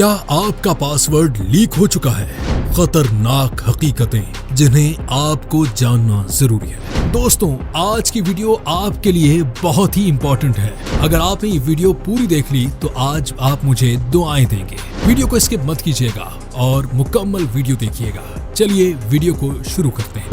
क्या आपका password leak हो चुका है? खतरनाक हकीकतें जिन्हें आपको जानना जरूरी है। दोस्तों, आज की वीडियो आपके लिए बहुत ही इंपॉर्टेंट है। अगर आपने ये वीडियो पूरी देख ली तो आज आप मुझे दुआएं देंगे। वीडियो को स्किप मत कीजिएगा और मुकम्मल वीडियो देखिएगा। चलिए वीडियो को शुरू करते हैं।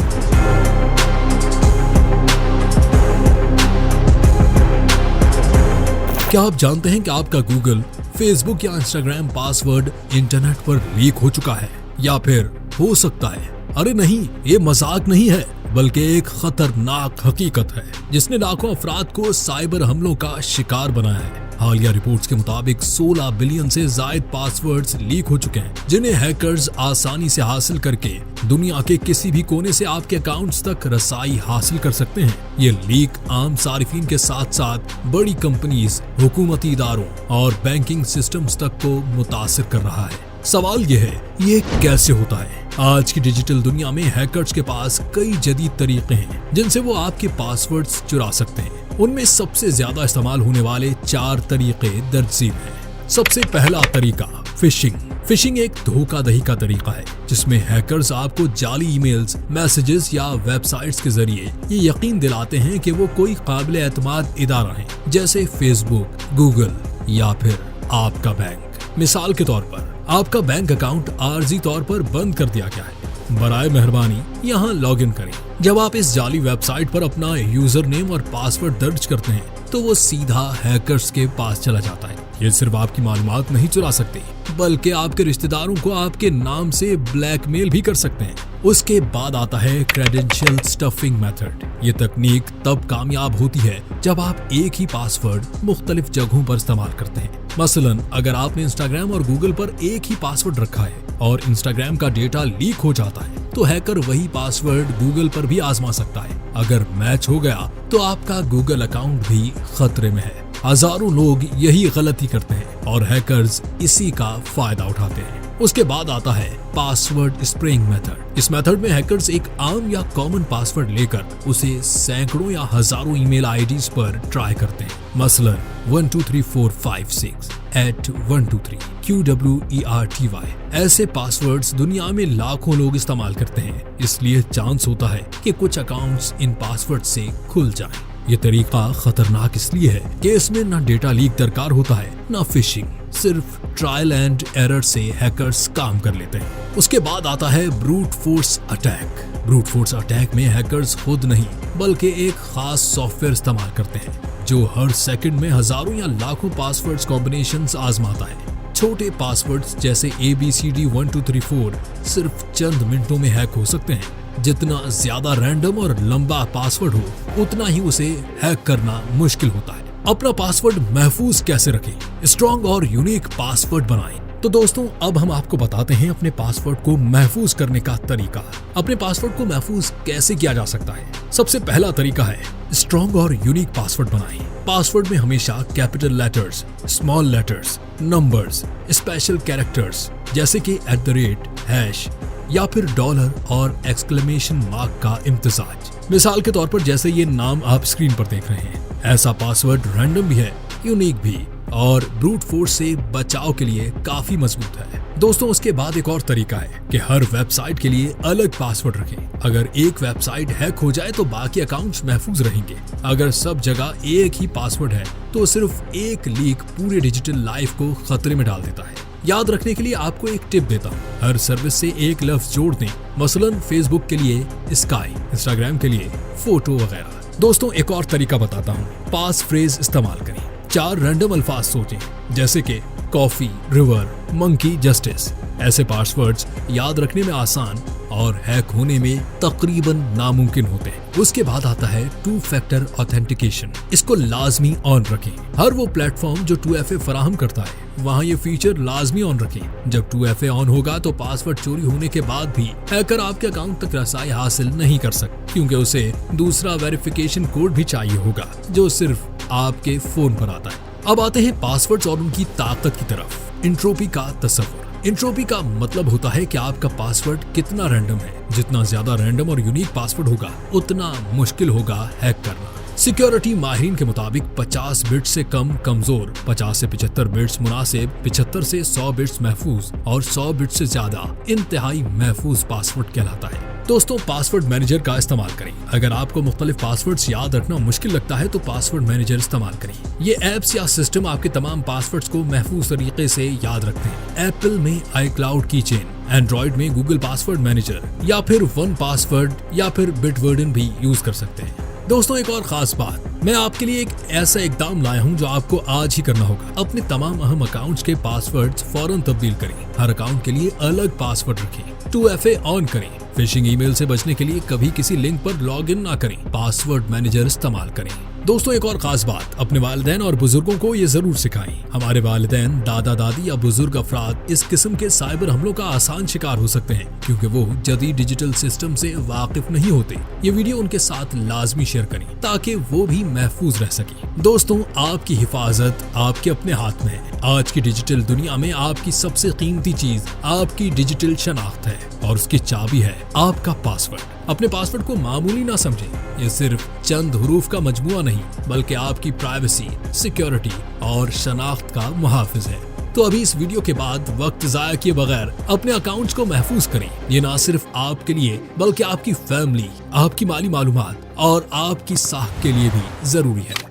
क्या आप जानते हैं कि आपका गूगल, फेसबुक या इंस्टाग्राम पासवर्ड इंटरनेट पर लीक हो चुका है? या फिर हो सकता है, अरे नहीं, ये मजाक नहीं है बल्कि एक खतरनाक हकीकत है जिसने लाखों अफराद को साइबर हमलों का शिकार बनाया है। हालिया रिपोर्ट्स के मुताबिक 16 बिलियन से जायद पासवर्ड्स लीक हो चुके हैं, जिन्हें हैकर्स आसानी से हासिल करके दुनिया के किसी भी कोने से आपके अकाउंट्स तक रसाई हासिल कर सकते हैं। ये लीक आम सारिफिन के साथ साथ बड़ी कंपनीज, हुकूमती इदारों और बैंकिंग सिस्टम्स तक को मुतासिर कर रहा है। सवाल ये है, ये कैसे होता है? आज की डिजिटल दुनिया में हैकर्स के पास कई जदीद तरीके हैं जिनसे वो आपके पासवर्ड्स चुरा सकते हैं। उनमें सबसे ज्यादा इस्तेमाल होने वाले 4 तरीके दर्ज हैं। सबसे पहला तरीका, फिशिंग। फिशिंग एक धोखाधड़ी का तरीका है जिसमें हैकर्स आपको जाली ईमेल्स, मैसेजेस या वेबसाइट्स के जरिए ये यकीन दिलाते हैं कि वो कोई काबिल एतमाद इदारा है, जैसे फेसबुक, गूगल या फिर आपका बैंक। मिसाल के तौर पर, आपका बैंक अकाउंट आर्जी तौर पर बंद कर दिया गया है, बराए मेहरबानी यहाँ लॉग इन करें। जब आप इस जाली वेबसाइट पर अपना यूजर नेम और पासवर्ड दर्ज करते हैं तो वो सीधा हैकर्स के पास चला जाता है। ये सिर्फ आपकी मालूमात नहीं चुरा सकते बल्कि आपके रिश्तेदारों को आपके नाम से ब्लैकमेल भी कर सकते हैं। उसके बाद आता है क्रेडेंशियल स्टफिंग मेथड। ये तकनीक तब कामयाब होती है जब आप एक ही पासवर्ड मुख्तलिफ जगहों पर इस्तेमाल करते हैं। मसलन, अगर आपने इंस्टाग्राम और गूगल पर एक ही पासवर्ड रखा है और इंस्टाग्राम का डेटा लीक हो जाता है तो हैकर वही पासवर्ड गूगल पर भी आजमा सकता है। अगर मैच हो गया तो आपका गूगल अकाउंट भी खतरे में है। हजारों लोग यही गलती करते हैं और हैकर्स इसी का फायदा उठाते हैं। उसके बाद आता है पासवर्ड स्प्रेइंग मेथड। इस मेथड में हैकर्स एक आम या कॉमन पासवर्ड लेकर उसे सैकड़ों या हजारों ईमेल आईडीज पर ट्राई करते हैं। मसलन 123456@123 QWERTY। ऐसे पासवर्ड्स दुनिया में लाखों लोग इस्तेमाल करते हैं, इसलिए चांस होता है कि कुछ अकाउंट्स इन पासवर्ड से खुल जाएं। ये तरीका खतरनाक इसलिए है कि इसमें ना डेटा लीक दरकार होता है, ना फिशिंग। सिर्फ ट्रायल एंड एरर से हैकर्स काम कर लेते हैं। उसके बाद आता है brute force attack. Brute force attack में हैकर्स खुद नहीं बल्कि एक खास सॉफ्टवेयर इस्तेमाल करते हैं जो हर सेकंड में हजारों या लाखों पासवर्ड्स कॉम्बिनेशंस आजमाता है। छोटे पासवर्ड्स जैसे ABCD1234 सिर्फ चंद मिनटों में हैक हो सकते हैं। जितना ज्यादा रैंडम और लंबा पासवर्ड हो उतना ही उसे हैक करना मुश्किल होता है। अपना पासवर्ड महफूज कैसे रखें? स्ट्रॉन्ग और यूनिक पासवर्ड बनाएं। तो दोस्तों, अब हम आपको बताते हैं अपने पासवर्ड को महफूज करने का तरीका। अपने पासवर्ड को महफूज कैसे किया जा सकता है? सबसे पहला तरीका है स्ट्रॉन्ग और यूनिक पासवर्ड बनाएं। पासवर्ड में हमेशा capital letters, small letters, numbers, special characters जैसे कि @ हैश या फिर डॉलर और एक्सक्लेमेशन मार्क का इम्तिजाज। मिसाल के तौर पर, जैसे ये नाम आप स्क्रीन पर देख रहे हैं, ऐसा पासवर्ड रैंडम भी है, यूनिक भी और ब्रूट फोर्स से बचाव के लिए काफी मजबूत है। दोस्तों, उसके बाद एक और तरीका है कि हर वेबसाइट के लिए अलग पासवर्ड रखें। अगर एक वेबसाइट हैक हो जाए तो बाकी अकाउंट्स महफूज रहेंगे। अगर सब जगह एक ही पासवर्ड है तो सिर्फ एक लीक पूरे डिजिटल लाइफ को खतरे में डाल देता है। याद रखने के लिए आपको एक टिप देता हूँ, हर सर्विस से एक लफ्ज जोड़ दें। मसलन फेसबुक के लिए स्काई, इंस्टाग्राम के लिए फोटो वगैरह। दोस्तों, एक और तरीका बताता हूँ, पास फ्रेज इस्तेमाल करें। 4 रैंडम अल्फाज सोचें, जैसे कि कॉफी, रिवर, मंकी, जस्टिस। ऐसे पासवर्ड्स याद रखने में आसान और हैक होने में तकरीबन नामुमकिन होते हैं। उसके बाद आता है 2 फैक्टर ऑथेंटिकेशन। इसको लाजमी ऑन रखें। हर वो प्लेटफॉर्म जो 2FA फराहम करता है वहाँ ये फीचर लाजमी ऑन रखें। जब 2FA ऑन होगा तो पासवर्ड चोरी होने के बाद भी हैकर आपके अकाउंट तक रसाई हासिल नहीं कर सकते, क्योंकि उसे दूसरा वेरिफिकेशन कोड भी चाहिए होगा जो सिर्फ आपके फोन पर आता है। अब आते हैं पासवर्ड्स और उनकी ताकत की तरफ। एन्ट्रोपी का तस्वुर। एन्ट्रोपी का मतलब होता है कि आपका पासवर्ड कितना रैंडम है। जितना ज्यादा रैंडम और यूनिक पासवर्ड होगा उतना मुश्किल होगा हैक करना। सिक्योरिटी माहिरीन के मुताबिक 50 बिट्स से कम कमजोर, 50 से 75 बिट्स मुनासिब, 75 से 100 बिट्स महफूज और 100 बिट्स से ज्यादा इंतहाई महफूज पासवर्ड कहलाता है। दोस्तों, पासवर्ड मैनेजर का इस्तेमाल करें। अगर आपको मुख्तलिफ पासवर्ड्स याद रखना मुश्किल लगता है तो पासवर्ड मैनेजर इस्तेमाल करें। ये ऐप्स या सिस्टम आपके तमाम पासवर्ड्स को महफूज तरीके से याद रखते हैं। एप्पल में iCloud कीचेन, एंड्रॉइड में गूगल पासवर्ड मैनेजर या फिर वन पासवर्ड या फिर बिटवर्डन भी यूज कर सकते हैं। दोस्तों, एक और खास बात, मैं आपके लिए एक ऐसा इकदाम लाया हूं जो आपको आज ही करना होगा। अपने तमाम अहम अकाउंट्स के पासवर्ड्स फौरन तब्दील करें। हर अकाउंट के लिए अलग पासवर्ड रखें। 2FA ऑन करें। फिशिंग ईमेल से बचने के लिए कभी किसी लिंक पर लॉगिन ना करें। पासवर्ड मैनेजर इस्तेमाल करें। दोस्तों, एक और खास बात, अपने वालिदैन और बुजुर्गों को ये जरूर सिखाएं। हमारे वालिदैन, दादा दादी या बुजुर्ग अफराद इस किस्म के साइबर हमलों का आसान शिकार हो सकते हैं क्योंकि वो जदीद डिजिटल सिस्टम से वाकिफ नहीं होते। ये वीडियो उनके साथ लाजमी शेयर करें ताकि वो भी महफूज रह सके। दोस्तों, आपकी हिफाजत आपके अपने हाथ में है। आज की डिजिटल दुनिया में आपकी सबसे कीमती चीज आपकी डिजिटल शनाख्त है और उसकी चाबी है आपका पासवर्ड। अपने पासवर्ड को मामूली ना समझें। ये सिर्फ चंद हुरूफ का मजमुआ नहीं बल्कि आपकी प्राइवेसी, सिक्योरिटी और शनाख्त का मुहाफिज है। तो अभी इस वीडियो के बाद वक्त जाया किए बगैर अपने अकाउंट्स को महफूज करें। ये ना सिर्फ आपके लिए बल्कि आपकी फैमिली, आपकी माली मालूमात और आपकी साख के लिए भी जरूरी है।